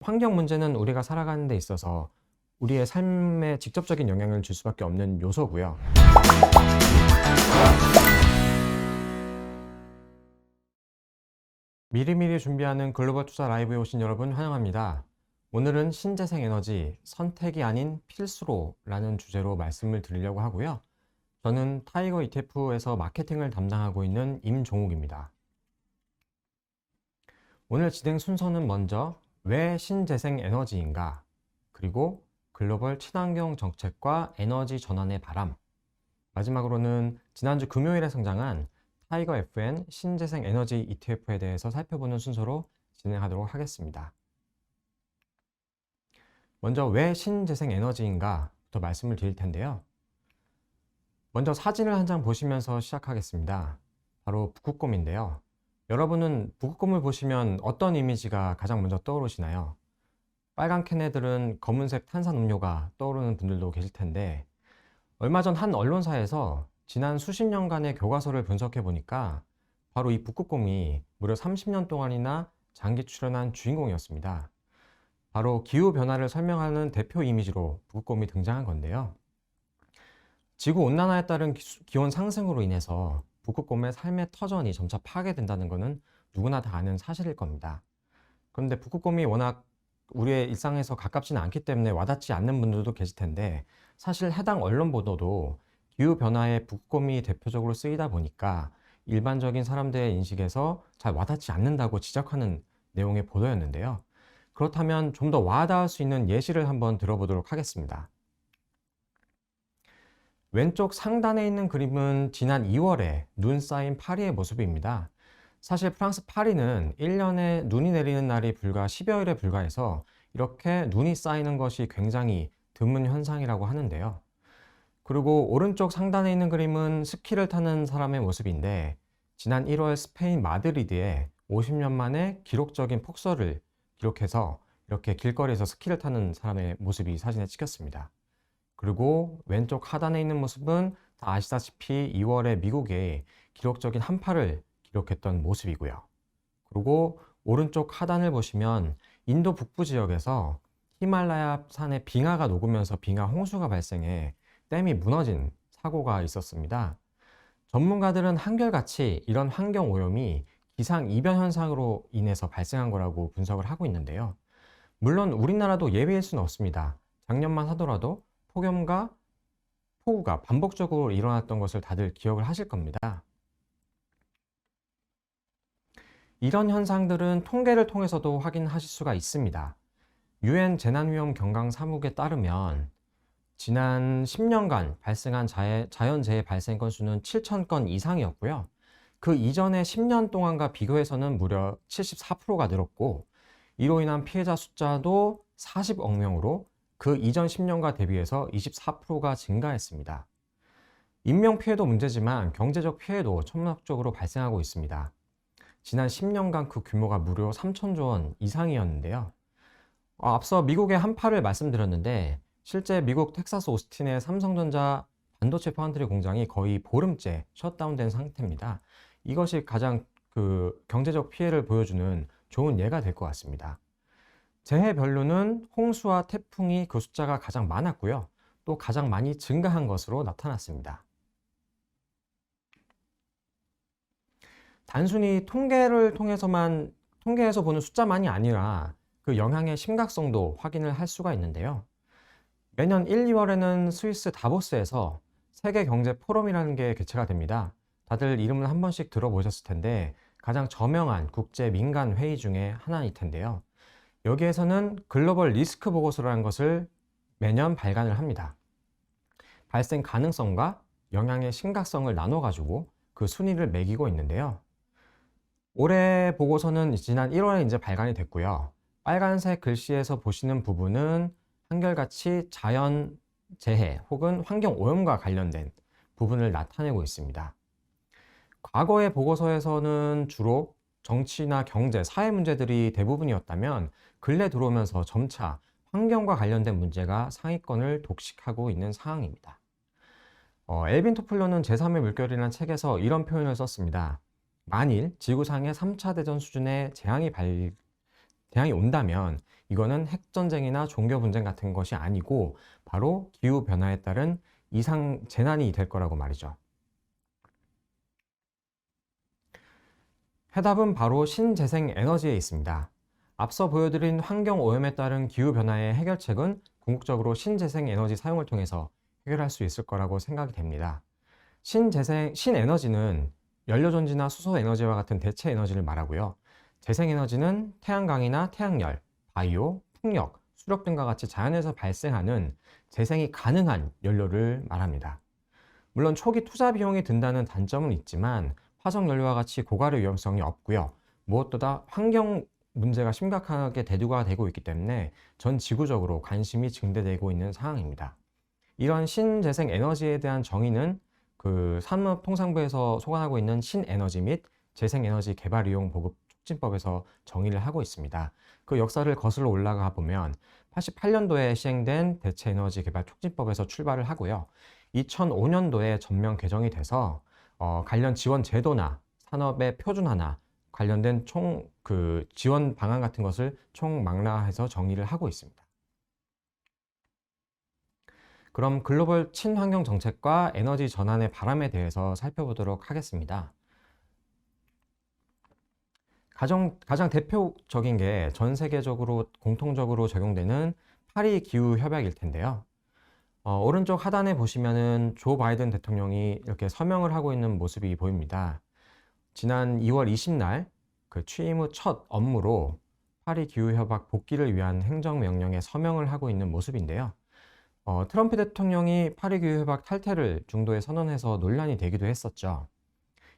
환경 문제는 우리가 살아가는 데 있어서 우리의 삶에 직접적인 영향을 줄 수밖에 없는 요소고요. 미리미리 준비하는 글로벌 투자 라이브에 오신 여러분 환영합니다. 오늘은 신재생 에너지, 선택이 아닌 필수로라는 주제로 말씀을 드리려고 하고요. 저는 타이거 ETF에서 마케팅을 담당하고 있는 임종욱입니다. 오늘 진행 순서는 먼저 왜 신재생 에너지인가, 그리고 글로벌 친환경 정책과 에너지 전환의 바람, 마지막으로는 지난주 금요일에 상장한 타이거 FN 신재생 에너지 ETF에 대해서 살펴보는 순서로 진행하도록 하겠습니다. 먼저 왜 신재생 에너지인가부터 말씀을 드릴 텐데요. 먼저 사진을 한 장 보시면서 시작하겠습니다. 바로 북극곰인데요. 여러분은 북극곰을 보시면 어떤 이미지가 가장 먼저 떠오르시나요? 빨간 캔 애들은 검은색 탄산음료가 떠오르는 분들도 계실 텐데, 얼마 전 한 언론사에서 지난 수십 년간의 교과서를 분석해 보니까 바로 이 북극곰이 무려 30년 동안이나 장기 출연한 주인공이었습니다. 바로 기후변화를 설명하는 대표 이미지로 북극곰이 등장한 건데요. 지구온난화에 따른 기온 상승으로 인해서 북극곰의 삶의 터전이 점차 파괴된다는 것은 누구나 다 아는 사실일 겁니다. 그런데 북극곰이 워낙 우리의 일상에서 가깝지는 않기 때문에 와닿지 않는 분들도 계실 텐데, 사실 해당 언론 보도도 기후변화에 북극곰이 대표적으로 쓰이다 보니까 일반적인 사람들의 인식에서 잘 와닿지 않는다고 지적하는 내용의 보도였는데요. 그렇다면 좀 더 와닿을 수 있는 예시를 한번 들어보도록 하겠습니다. 왼쪽 상단에 있는 그림은 지난 2월에 눈 쌓인 파리의 모습입니다. 사실 프랑스 파리는 1년에 눈이 내리는 날이 불과 10여일에 불과해서 이렇게 눈이 쌓이는 것이 굉장히 드문 현상이라고 하는데요. 그리고 오른쪽 상단에 있는 그림은 스키를 타는 사람의 모습인데, 지난 1월 스페인 마드리드에 50년 만에 기록적인 폭설을 기록해서 이렇게 길거리에서 스키를 타는 사람의 모습이 사진에 찍혔습니다. 그리고 왼쪽 하단에 있는 모습은 다 아시다시피 2월에 미국에 기록적인 한파를 기록했던 모습이고요. 그리고 오른쪽 하단을 보시면 인도 북부 지역에서 히말라야 산의 빙하가 녹으면서 빙하 홍수가 발생해 댐이 무너진 사고가 있었습니다. 전문가들은 한결같이 이런 환경 오염이 기상 이변 현상으로 인해서 발생한 거라고 분석을 하고 있는데요. 물론 우리나라도 예외일 수는 없습니다. 작년만 하더라도 폭염과 폭우가 반복적으로 일어났던 것을 다들 기억을 하실 겁니다. 이런 현상들은 통계를 통해서도 확인하실 수가 있습니다. UN 재난위험 경강 사무국에 따르면 지난 10년간 발생한 자연재해 발생 건수는 7,000건 이상이었고요. 그 이전의 10년 동안과 비교해서는 무려 74%가 늘었고, 이로 인한 피해자 숫자도 40억 명으로 그 이전 10년과 대비해서 24%가 증가했습니다. 인명피해도 문제지만 경제적 피해도 천문학적으로 발생하고 있습니다. 지난 10년간 그 규모가 무려 3천조 원 이상이었는데요. 앞서 미국의 한파를 말씀드렸는데, 실제 미국 텍사스 오스틴의 삼성전자 반도체 파운드리 공장이 거의 보름째 셧다운된 상태입니다. 이것이 가장 경제적 피해를 보여주는 좋은 예가 될 것 같습니다. 재해별로는 홍수와 태풍이 그 숫자가 가장 많았고요. 또 가장 많이 증가한 것으로 나타났습니다. 단순히 통계에서 보는 숫자만이 아니라 그 영향의 심각성도 확인을 할 수가 있는데요. 매년 1, 2월에는 스위스 다보스에서 세계 경제 포럼이라는 게 개최가 됩니다. 다들 이름은 한 번씩 들어보셨을 텐데 가장 저명한 국제 민간 회의 중에 하나일 텐데요. 여기에서는 글로벌 리스크 보고서라는 것을 매년 발간을 합니다. 발생 가능성과 영향의 심각성을 나눠가지고 그 순위를 매기고 있는데요. 올해 보고서는 지난 1월에 이제 발간이 됐고요. 빨간색 글씨에서 보시는 부분은 한결같이 자연 재해 혹은 환경 오염과 관련된 부분을 나타내고 있습니다. 과거의 보고서에서는 주로 정치나 경제, 사회 문제들이 대부분이었다면 근래 들어오면서 점차 환경과 관련된 문제가 상위권을 독식하고 있는 상황입니다. 엘빈 토플러는 제3의 물결이라는 책에서 이런 표현을 썼습니다. 만일 지구상의 3차 대전 수준의 재앙이 대항이 온다면 이거는 핵전쟁이나 종교분쟁 같은 것이 아니고 바로 기후변화에 따른 이상 재난이 될 거라고 말이죠. 해답은 바로 신재생 에너지에 있습니다. 앞서 보여드린 환경오염에 따른 기후변화의 해결책은 궁극적으로 신재생 에너지 사용을 통해서 해결할 수 있을 거라고 생각이 됩니다. 신에너지는 연료전지나 수소에너지와 같은 대체 에너지를 말하고요. 재생에너지는 태양광이나 태양열, 바이오, 풍력, 수력 등과 같이 자연에서 발생하는 재생이 가능한 연료를 말합니다. 물론 초기 투자 비용이 든다는 단점은 있지만 화석연료와 같이 고가의 위험성이 없고요. 무엇보다 환경 문제가 심각하게 대두가 되고 있기 때문에 전 지구적으로 관심이 증대되고 있는 상황입니다. 이런 신재생 에너지에 대한 정의는 산업통상부에서 소관하고 있는 신에너지 및 재생에너지 개발 이용 보급 촉진법에서 정의를 하고 있습니다. 그 역사를 거슬러 올라가 보면 88년도에 시행된 대체에너지 개발 촉진법에서 출발을 하고요. 2005년도에 전면 개정이 돼서 관련 지원 제도나 산업의 표준화나 관련된 지원 방안 같은 것을 총망라해서 정의를 하고 있습니다. 그럼 글로벌 친환경 정책과 에너지 전환의 바람에 대해서 살펴보도록 하겠습니다. 가장 대표적인 게 전 세계적으로 공통적으로 적용되는 파리 기후 협약일 텐데요. 오른쪽 하단에 보시면은 조 바이든 대통령이 이렇게 서명을 하고 있는 모습이 보입니다. 지난 2월 20날 취임 후 첫 업무로 파리 기후 협약 복귀를 위한 행정명령에 서명을 하고 있는 모습인데요. 트럼프 대통령이 파리 기후 협약 탈퇴를 중도에 선언해서 논란이 되기도 했었죠.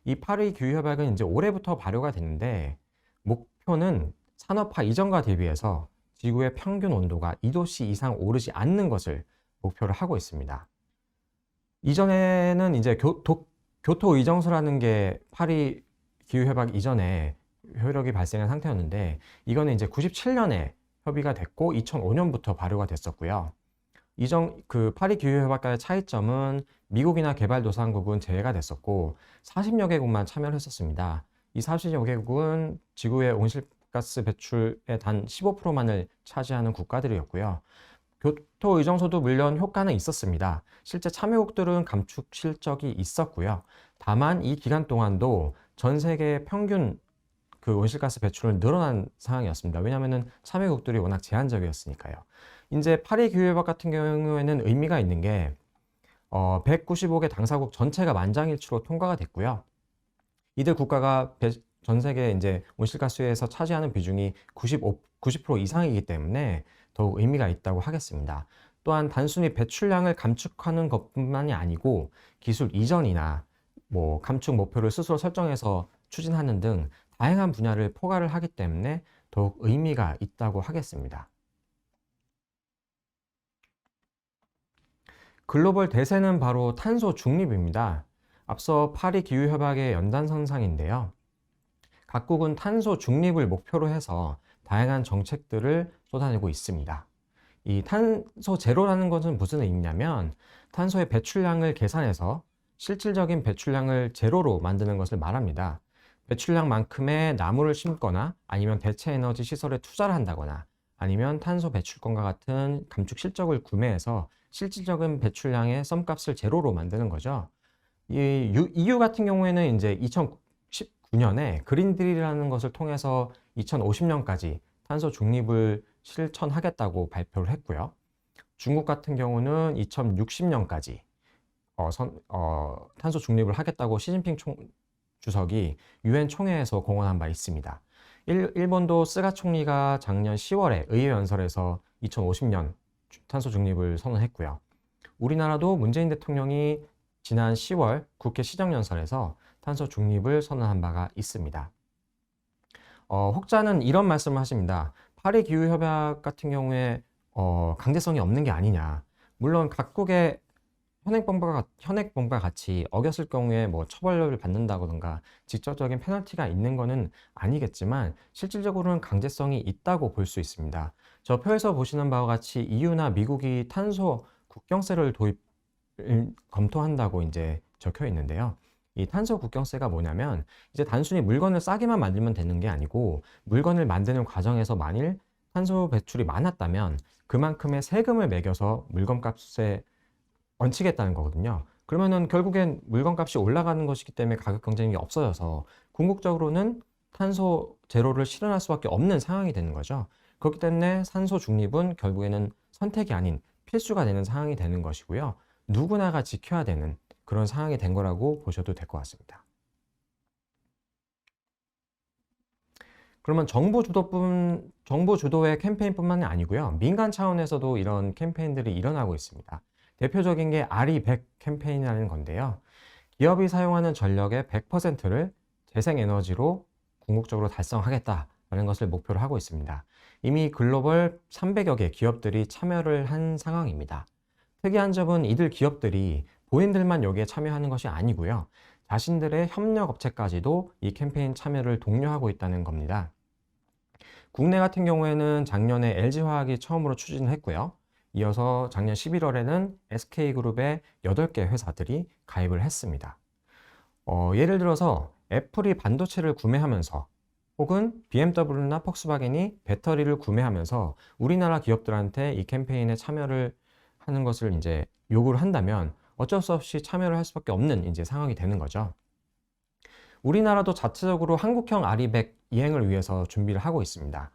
이 파리 기후 협약은 이제 올해부터 발효가 되는데 목표는 산업화 이전과 대비해서 지구의 평균 온도가 2도씨 이상 오르지 않는 것을 목표를 하고 있습니다. 이전에는 이제 교토 의정서라는 게 파리 기후협약 이전에 효력이 발생한 상태였는데 이거는 이제 97년에 협의가 됐고 2005년부터 발효가 됐었고요. 파리 기후협약과의 차이점은 미국이나 개발도상국은 제외가 됐었고 40여 개국만 참여를 했었습니다. 이 40여 개국은 지구의 온실가스 배출의 단 15%만을 차지하는 국가들이었고요. 교토 의정서도 물론 효과는 있었습니다. 실제 참여국들은 감축 실적이 있었고요. 다만 이 기간 동안도 전 세계 평균 온실가스 배출은 늘어난 상황이었습니다. 왜냐하면 참여국들이 워낙 제한적이었으니까요. 이제 파리 기후협약 같은 경우에는 의미가 있는 게 195개 당사국 전체가 만장일치로 통과가 됐고요. 이들 국가가 전 세계 이제 온실가스에서 차지하는 비중이 90% 이상이기 때문에 더욱 의미가 있다고 하겠습니다. 또한 단순히 배출량을 감축하는 것뿐만이 아니고 기술 이전이나 감축 목표를 스스로 설정해서 추진하는 등 다양한 분야를 포괄을 하기 때문에 더욱 의미가 있다고 하겠습니다. 글로벌 대세는 바로 탄소 중립입니다. 앞서 파리 기후협약의 연장선상인데요. 각국은 탄소 중립을 목표로 해서 다양한 정책들을 쏟아내고 있습니다. 이 탄소 제로라는 것은 무슨 의미냐면 탄소의 배출량을 계산해서 실질적인 배출량을 제로로 만드는 것을 말합니다. 배출량만큼의 나무를 심거나 아니면 대체 에너지 시설에 투자를 한다거나 아니면 탄소 배출권과 같은 감축 실적을 구매해서 실질적인 배출량의 썸값을 제로로 만드는 거죠. 이 EU 같은 경우에는 이제 2019년에 그린딜이라는 것을 통해서 2050년까지 탄소 중립을 실천하겠다고 발표를 했고요. 중국 같은 경우는 2060년까지 탄소 중립을 하겠다고 시진핑 주석이 유엔 총회에서 공언한 바 있습니다. 일본도 스가 총리가 작년 10월에 의회 연설에서 2050년 탄소 중립을 선언했고요. 우리나라도 문재인 대통령이 지난 10월 국회 시정연설에서 탄소 중립을 선언한 바가 있습니다. 혹자는 이런 말씀을 하십니다. 파리 기후협약 같은 경우에 강제성이 없는 게 아니냐. 물론 각국의 현행법과 같이 어겼을 경우에 처벌을 받는다던가 직접적인 페널티가 있는 것은 아니겠지만 실질적으로는 강제성이 있다고 볼 수 있습니다. 저 표에서 보시는 바와 같이 EU나 미국이 탄소 국경세를 검토한다고 이제 적혀 있는데요. 이 탄소 국경세가 뭐냐면 이제 단순히 물건을 싸게만 만들면 되는 게 아니고 물건을 만드는 과정에서 만일 탄소 배출이 많았다면 그만큼의 세금을 매겨서 물건값에 얹히겠다는 거거든요. 그러면은 결국엔 물건값이 올라가는 것이기 때문에 가격 경쟁력이 없어져서 궁극적으로는 탄소 제로를 실현할 수밖에 없는 상황이 되는 거죠. 그렇기 때문에 탄소 중립은 결국에는 선택이 아닌 필수가 되는 상황이 되는 것이고요. 누구나가 지켜야 되는 그런 상황이 된 거라고 보셔도 될 것 같습니다. 그러면 정부 주도의 캠페인뿐만이 아니고요. 민간 차원에서도 이런 캠페인들이 일어나고 있습니다. 대표적인 게 RE100 캠페인이라는 건데요. 기업이 사용하는 전력의 100%를 재생에너지로 궁극적으로 달성하겠다라는 것을 목표로 하고 있습니다. 이미 글로벌 300여 개 기업들이 참여를 한 상황입니다. 특이한 점은 이들 기업들이 본인들만 여기에 참여하는 것이 아니고요. 자신들의 협력업체까지도 이 캠페인 참여를 독려하고 있다는 겁니다. 국내 같은 경우에는 작년에 LG화학이 처음으로 추진을 했고요. 이어서 작년 11월에는 SK그룹의 8개 회사들이 가입을 했습니다. 예를 들어서 애플이 반도체를 구매하면서 혹은 BMW나 폭스바겐이 배터리를 구매하면서 우리나라 기업들한테 이 캠페인에 참여를 하는 것을 이제 요구를 한다면 어쩔 수 없이 참여를 할 수밖에 없는 이제 상황이 되는 거죠. 우리나라도 자체적으로 한국형 RE100 이행을 위해서 준비를 하고 있습니다.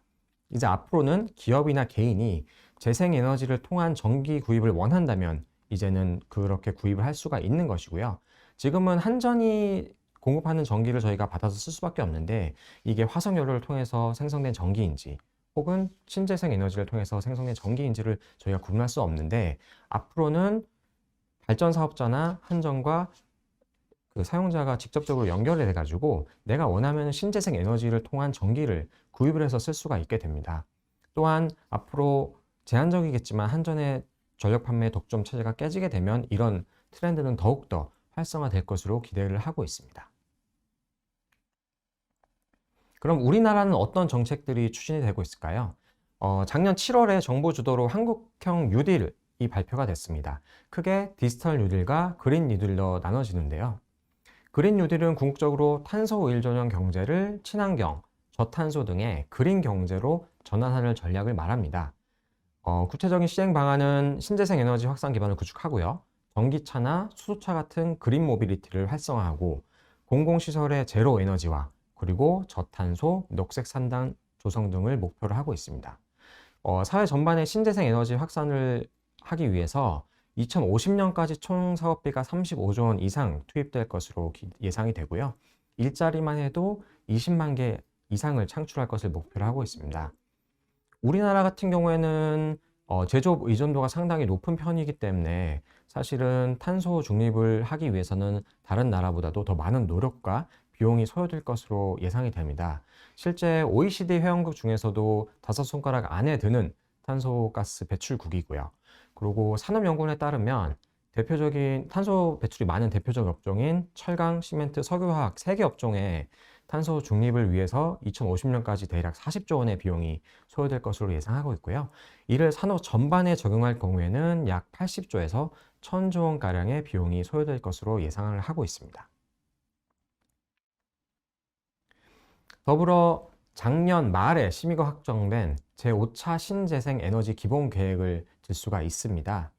이제 앞으로는 기업이나 개인이 재생에너지를 통한 전기 구입을 원한다면 이제는 그렇게 구입을 할 수가 있는 것이고요. 지금은 한전이 공급하는 전기를 저희가 받아서 쓸 수밖에 없는데 이게 화석연료를 통해서 생성된 전기인지 혹은 신재생 에너지를 통해서 생성된 전기인지를 저희가 구분할 수 없는데 앞으로는 발전 사업자나 한전과 그 사용자가 직접적으로 연결이 돼가지고 내가 원하면 신재생 에너지를 통한 전기를 구입을 해서 쓸 수가 있게 됩니다. 또한 앞으로 제한적이겠지만 한전의 전력 판매 독점 체제가 깨지게 되면 이런 트렌드는 더욱더 활성화될 것으로 기대를 하고 있습니다. 그럼 우리나라는 어떤 정책들이 추진이 되고 있을까요? 작년 7월에 정부 주도로 한국형 뉴딜이 발표가 됐습니다. 크게 디지털 뉴딜과 그린 뉴딜로 나눠지는데요. 그린 뉴딜은 궁극적으로 탄소 오일 전형 경제를 친환경, 저탄소 등의 그린 경제로 전환하는 전략을 말합니다. 구체적인 시행 방안은 신재생 에너지 확산 기반을 구축하고요. 전기차나 수소차 같은 그린 모빌리티를 활성화하고 공공시설의 제로 에너지화, 그리고 저탄소, 녹색 산단 조성 등을 목표로 하고 있습니다. 사회 전반의 신재생 에너지 확산을 하기 위해서 2050년까지 총 사업비가 35조 원 이상 투입될 것으로 예상이 되고요. 일자리만 해도 20만 개 이상을 창출할 것을 목표로 하고 있습니다. 우리나라 같은 경우에는 제조업 의존도가 상당히 높은 편이기 때문에 사실은 탄소 중립을 하기 위해서는 다른 나라보다도 더 많은 노력과 비용이 소요될 것으로 예상이 됩니다. 실제 OECD 회원국 중에서도 5손가락 안에 드는 탄소가스 배출국이고요. 그리고 산업연구원에 따르면 대표적인 탄소 배출이 많은 대표적 업종인 철강, 시멘트, 석유화학 3개 업종의 탄소 중립을 위해서 2050년까지 대략 40조 원의 비용이 소요될 것으로 예상하고 있고요. 이를 산업 전반에 적용할 경우에는 약 80조에서 1000조 원가량의 비용이 소요될 것으로 예상을 하고 있습니다. 더불어 작년 말에 심의가 확정된 제5차 신재생 에너지 기본 계획을 들 수가 있습니다.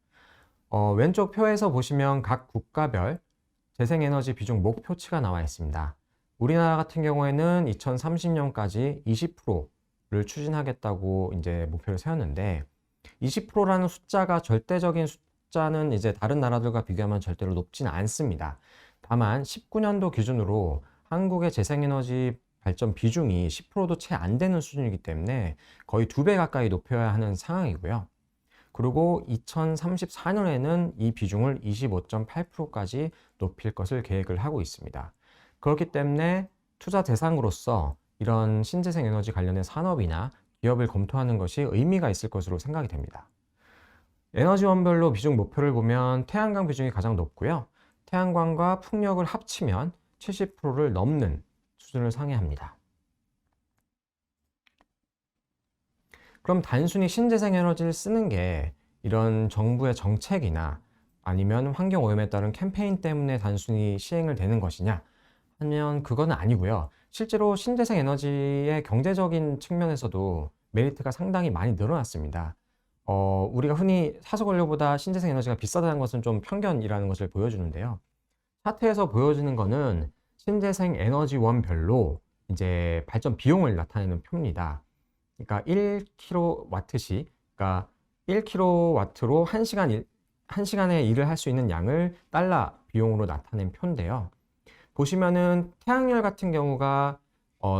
왼쪽 표에서 보시면 각 국가별 재생에너지 비중 목표치가 나와 있습니다. 우리나라 같은 경우에는 2030년까지 20%를 추진하겠다고 이제 목표를 세웠는데 20%라는 숫자가 절대적인 숫자는 이제 다른 나라들과 비교하면 절대로 높지는 않습니다. 다만 19년도 기준으로 한국의 재생에너지 발전 비중이 10%도 채 안 되는 수준이기 때문에 거의 2배 가까이 높여야 하는 상황이고요. 그리고 2034년에는 이 비중을 25.8%까지 높일 것을 계획을 하고 있습니다. 그렇기 때문에 투자 대상으로서 이런 신재생 에너지 관련된 산업이나 기업을 검토하는 것이 의미가 있을 것으로 생각이 됩니다. 에너지원별로 비중 목표를 보면 태양광 비중이 가장 높고요. 태양광과 풍력을 합치면 70%를 넘는 수준을 상회합니다. 그럼 단순히 신재생 에너지를 쓰는 게 이런 정부의 정책이나 아니면 환경오염에 따른 캠페인 때문에 단순히 시행을 되는 것이냐 하면 그거는 아니고요. 실제로 신재생 에너지의 경제적인 측면에서도 메리트가 상당히 많이 늘어났습니다. 우리가 흔히 사석원료보다 신재생 에너지가 비싸다는 것은 좀 편견이라는 것을 보여주는데요. 차트에서 보여지는 거는 신재생 에너지원별로 이제 발전 비용을 나타내는 표입니다. 그러니까 1kWh, 그러니까 1kW로 1시간에 일을 할 수 있는 양을 달러 비용으로 나타낸 표인데요. 보시면은 태양열 같은 경우가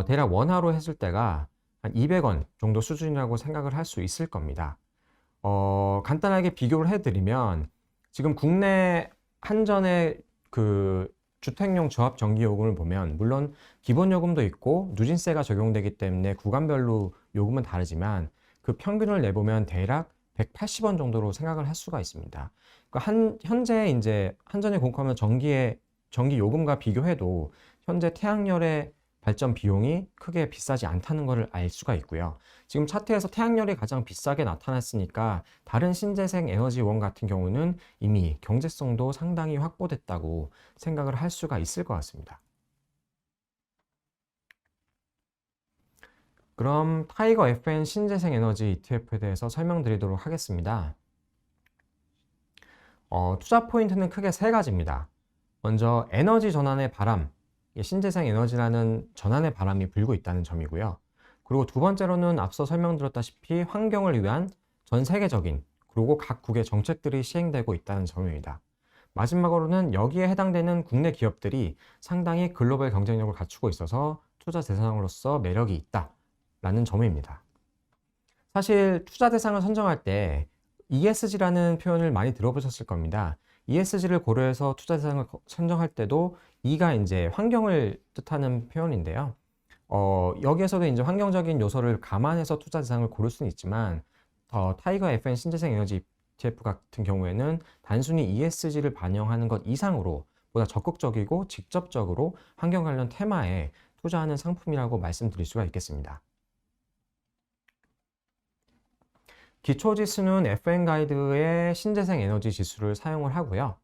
대략 원화로 했을 때가 한 200원 정도 수준이라고 생각을 할 수 있을 겁니다. 간단하게 비교를 해드리면 지금 국내 한전의 그 주택용 조합 전기요금을 보면 물론 기본요금도 있고 누진세가 적용되기 때문에 구간별로 요금은 다르지만 그 평균을 내보면 대략 180원 정도로 생각을 할 수가 있습니다. 그러니까 현재 이제 한전이 공급하는 전기 요금과 비교해도 현재 태양열의 발전 비용이 크게 비싸지 않다는 것을 알 수가 있고요. 지금 차트에서 태양열이 가장 비싸게 나타났으니까 다른 신재생 에너지원 같은 경우는 이미 경제성도 상당히 확보됐다고 생각을 할 수가 있을 것 같습니다. 그럼 타이거 FN 신재생 에너지 ETF에 대해서 설명드리도록 하겠습니다. 투자 포인트는 크게 세 가지입니다. 먼저 에너지 전환의 바람, 신재생 에너지라는 전환의 바람이 불고 있다는 점이고요. 그리고 두 번째로는 앞서 설명드렸다시피 환경을 위한 전 세계적인 그리고 각국의 정책들이 시행되고 있다는 점입니다. 마지막으로는 여기에 해당되는 국내 기업들이 상당히 글로벌 경쟁력을 갖추고 있어서 투자 대상으로서 매력이 있다라는 점입니다. 사실 투자 대상을 선정할 때 ESG라는 표현을 많이 들어보셨을 겁니다. ESG를 고려해서 투자 대상을 선정할 때도 E가 이제 환경을 뜻하는 표현인데요. 여기에서도 이제 환경적인 요소를 감안해서 투자 대상을 고를 수는 있지만, 타이거 FN 신재생 에너지 ETF 같은 경우에는 단순히 ESG를 반영하는 것 이상으로 보다 적극적이고 직접적으로 환경 관련 테마에 투자하는 상품이라고 말씀드릴 수가 있겠습니다. 기초지수는 FN 가이드의 신재생 에너지 지수를 사용을 하고요.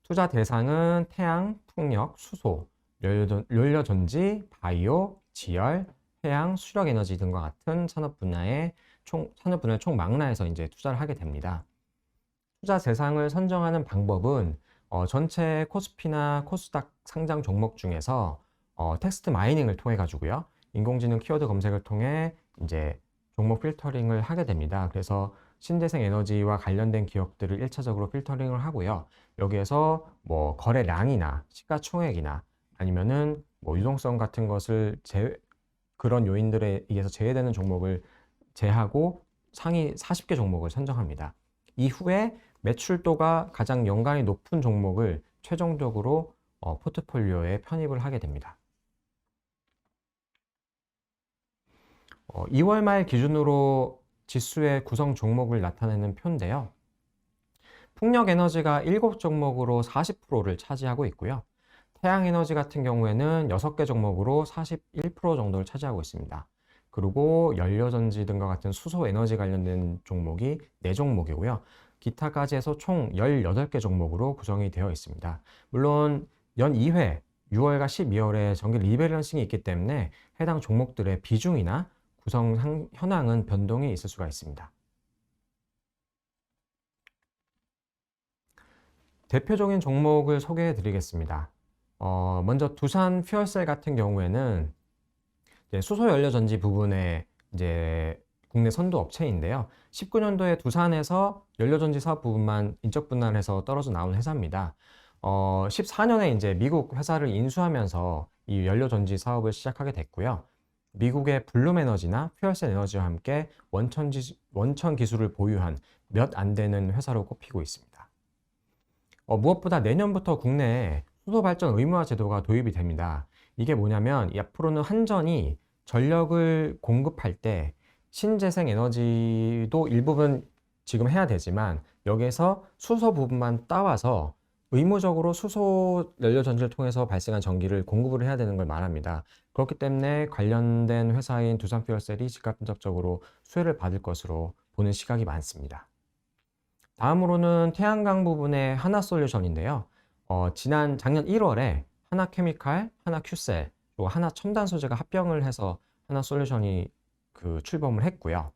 투자 대상은 태양, 풍력, 수소, 연료전지, 바이오, 지열, 해양, 수력에너지 등과 같은 산업 분야의 총 망라에서 이제 투자를 하게 됩니다. 투자 대상을 선정하는 방법은 전체 코스피나 코스닥 상장 종목 중에서 텍스트 마이닝을 통해 가지고요. 인공지능 키워드 검색을 통해 이제 종목 필터링을 하게 됩니다. 그래서 신재생 에너지와 관련된 기업들을 1차적으로 필터링을 하고요. 여기에서 뭐 거래량이나 시가총액이나 아니면은 뭐 유동성 같은 것을 그런 요인들에 의해서 제외되는 종목을 제하고 상위 40개 종목을 선정합니다. 이후에 매출도가 가장 연관이 높은 종목을 최종적으로 포트폴리오에 편입을 하게 됩니다. 2월 말 기준으로 지수의 구성 종목을 나타내는 표인데요. 풍력에너지가 7종목으로 40%를 차지하고 있고요. 태양에너지 같은 경우에는 6개 종목으로 41% 정도를 차지하고 있습니다. 그리고 연료전지 등과 같은 수소에너지 관련된 종목이 4종목이고요. 기타까지 해서 총 18개 종목으로 구성이 되어 있습니다. 물론 연 2회 6월과 12월에 정기 리밸런싱이 있기 때문에 해당 종목들의 비중이나 구성 현황은 변동이 있을 수가 있습니다. 대표적인 종목을 소개해 드리겠습니다. 먼저 두산 퓨얼셀 같은 경우에는 수소 연료 전지 부분에 이제 국내 선두 업체인데요. 19년도에 두산에서 연료 전지 사업 부분만 인적 분할해서 떨어져 나온 회사입니다. 14년에 이제 미국 회사를 인수하면서 이 연료 전지 사업을 시작하게 됐고요. 미국의 블룸 에너지나 퓨얼셀 에너지와 함께 원천 기술을 보유한 몇 안 되는 회사로 꼽히고 있습니다. 무엇보다 내년부터 국내에 수소 발전 의무화 제도가 도입이 됩니다. 이게 뭐냐면 앞으로는 한전이 전력을 공급할 때 신재생 에너지도 일부분 지금 해야 되지만 여기에서 수소 부분만 따와서 의무적으로 수소 연료 전지를 통해서 발생한 전기를 공급을 해야 되는 걸 말합니다. 그렇기 때문에 관련된 회사인 두산퓨얼셀이 즉각적으로 수혜를 받을 것으로 보는 시각이 많습니다. 다음으로는 태양광 부분의 하나솔루션인데요. 작년 1월에 하나케미칼, 하나큐셀, 그리고 하나첨단소재가 합병을 해서 하나솔루션이 출범을 했고요.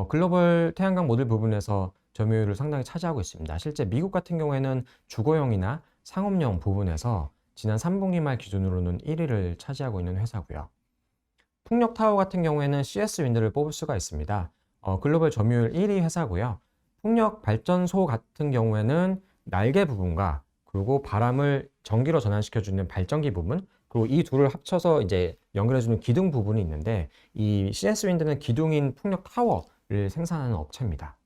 글로벌 태양광 모듈 부분에서 점유율을 상당히 차지하고 있습니다. 실제 미국 같은 경우에는 주거용이나 상업용 부분에서 지난 3분기 말 기준으로는 1위를 차지하고 있는 회사고요. 풍력타워 같은 경우에는 CS 윈드를 뽑을 수가 있습니다. 글로벌 점유율 1위 회사고요. 풍력 발전소 같은 경우에는 날개 부분과 그리고 바람을 전기로 전환시켜주는 발전기 부분, 그리고 이 둘을 합쳐서 이제 연결해주는 기둥 부분이 있는데, 이 CS 윈드는 기둥인 풍력 타워를 생산하는 업체입니다.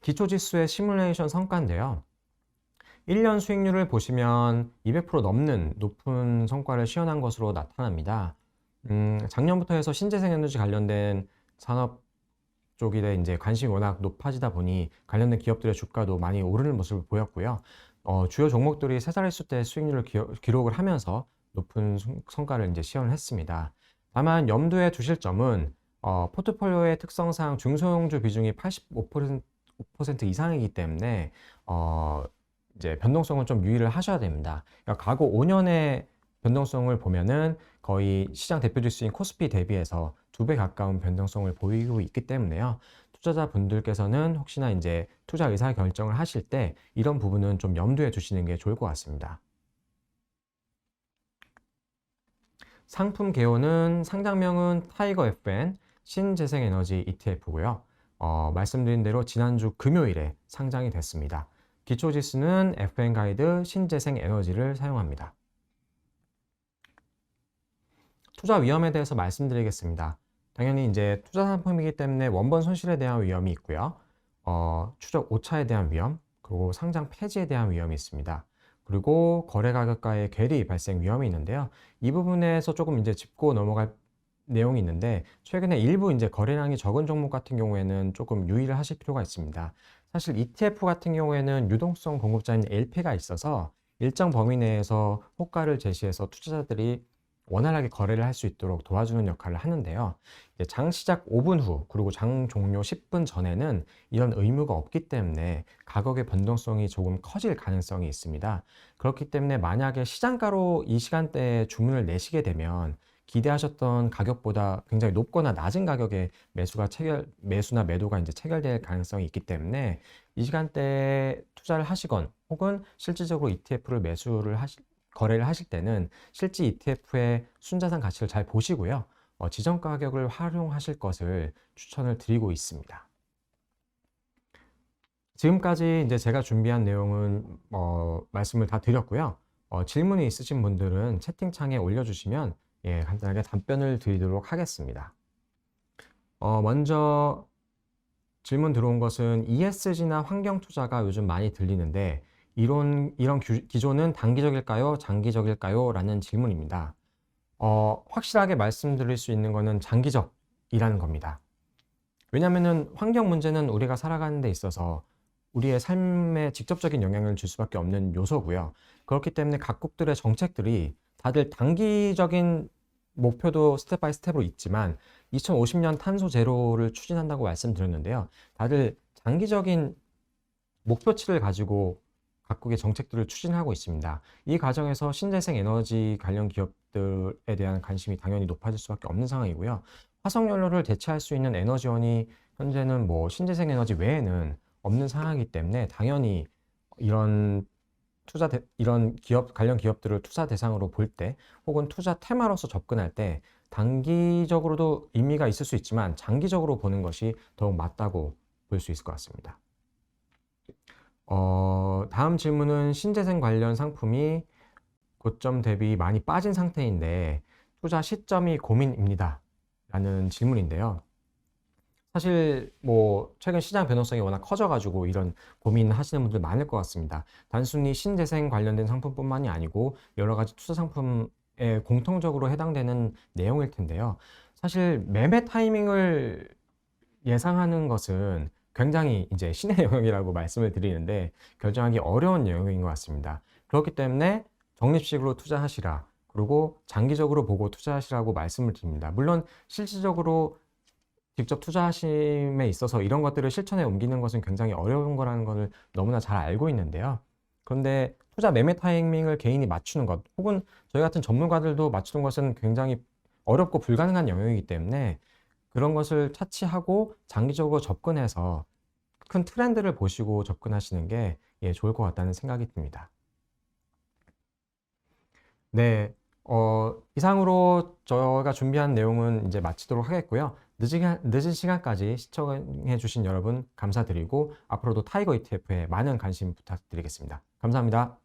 기초지수의 시뮬레이션 성과인데요. 1년 수익률을 보시면 200% 넘는 높은 성과를 시현한 것으로 나타납니다. 작년부터 해서 신재생 에너지 관련된 산업 쪽에 이제 관심이 워낙 높아지다 보니 관련된 기업들의 주가도 많이 오르는 모습을 보였고요. 주요 종목들이 세 자릿수 대 수익률을 기록을 하면서 높은 성과를 이제 시현을 했습니다. 다만 염두에 두실 점은 포트폴리오의 특성상 중소형주 비중이 85% 이상이기 때문에 이제 변동성은 좀 유의를 하셔야 됩니다. 그러니까 과거 5년의 변동성을 보면은 거의 시장 대표지수인 코스피 대비해서 2배 가까운 변동성을 보이고 있기 때문에요. 투자자분들께서는 혹시나 이제 투자 의사 결정을 하실 때 이런 부분은 좀 염두에 두시는 게 좋을 것 같습니다. 상품 개요는 상장명은 타이거 FN 신재생에너지 ETF고요. 말씀드린 대로 지난주 금요일에 상장이 됐습니다. 기초지수는 FN 가이드 신재생에너지를 사용합니다. 투자 위험에 대해서 말씀드리겠습니다. 당연히 이제 투자 상품이기 때문에 원본 손실에 대한 위험이 있고요. 추적 오차에 대한 위험, 그리고 상장 폐지에 대한 위험이 있습니다. 그리고 거래 가격과의 괴리 발생 위험이 있는데요. 이 부분에서 조금 이제 짚고 넘어갈 내용이 있는데, 최근에 일부 이제 거래량이 적은 종목 같은 경우에는 조금 유의를 하실 필요가 있습니다. 사실 ETF 같은 경우에는 유동성 공급자인 LP가 있어서 일정 범위 내에서 호가를 제시해서 투자자들이 원활하게 거래를 할 수 있도록 도와주는 역할을 하는데요. 이제 장 시작 5분 후 그리고 장 종료 10분 전에는 이런 의무가 없기 때문에 가격의 변동성이 조금 커질 가능성이 있습니다. 그렇기 때문에 만약에 시장가로 이 시간대에 주문을 내시게 되면 기대하셨던 가격보다 굉장히 높거나 낮은 가격에 매수나 매도가 이제 체결될 가능성이 있기 때문에 이 시간대에 투자를 하시건 혹은 실질적으로 ETF를 거래를 하실 때는 실제 ETF의 순자산 가치를 잘 보시고요. 지정 가격을 활용하실 것을 추천을 드리고 있습니다. 지금까지 이제 제가 준비한 내용은 말씀을 다 드렸고요. 질문이 있으신 분들은 채팅창에 올려주시면 간단하게 답변을 드리도록 하겠습니다. 먼저 질문 들어온 것은 ESG나 환경 투자가 요즘 많이 들리는데 이런 기조는 단기적일까요? 장기적일까요? 라는 질문입니다. 확실하게 말씀드릴 수 있는 것은 장기적이라는 겁니다. 왜냐하면 환경 문제는 우리가 살아가는 데 있어서 우리의 삶에 직접적인 영향을 줄 수밖에 없는 요소고요. 그렇기 때문에 각국들의 정책들이 다들 단기적인 목표도 스텝 바이 스텝으로 있지만 2050년 탄소 제로를 추진한다고 말씀드렸는데요. 다들 장기적인 목표치를 가지고 각국의 정책들을 추진하고 있습니다. 이 과정에서 신재생 에너지 관련 기업들에 대한 관심이 당연히 높아질 수밖에 없는 상황이고요. 화석연료를 대체할 수 있는 에너지원이 현재는 뭐 신재생 에너지 외에는 없는 상황이기 때문에 당연히 이런 관련 기업들을 투자 대상으로 볼 때 혹은 투자 테마로서 접근할 때 단기적으로도 의미가 있을 수 있지만 장기적으로 보는 것이 더욱 맞다고 볼 수 있을 것 같습니다. 다음 질문은 신재생 관련 상품이 고점 대비 많이 빠진 상태인데 투자 시점이 고민입니다. 라는 질문인데요. 사실 뭐 최근 시장 변동성이 워낙 커져가지고 이런 고민하시는 분들 많을 것 같습니다. 단순히 신재생 관련된 상품뿐만이 아니고 여러 가지 투자 상품에 공통적으로 해당되는 내용일 텐데요. 사실 매매 타이밍을 예상하는 것은 굉장히 이제 신의 영역이라고 말씀을 드리는데 결정하기 어려운 영역인 것 같습니다. 그렇기 때문에 적립식으로 투자하시라, 그리고 장기적으로 보고 투자하시라고 말씀을 드립니다. 물론 실질적으로 직접 투자하심에 있어서 이런 것들을 실천에 옮기는 것은 굉장히 어려운 거라는 것을 너무나 잘 알고 있는데요. 그런데 투자 매매 타이밍을 개인이 맞추는 것, 혹은 저희 같은 전문가들도 맞추는 것은 굉장히 어렵고 불가능한 영역이기 때문에 그런 것을 차치하고 장기적으로 접근해서 큰 트렌드를 보시고 접근하시는 게 좋을 것 같다는 생각이 듭니다. 네. 이상으로 저희가 준비한 내용은 이제 마치도록 하겠고요. 늦은 시간까지 시청해 주신 여러분 감사드리고 앞으로도 타이거 ETF에 많은 관심 부탁드리겠습니다. 감사합니다.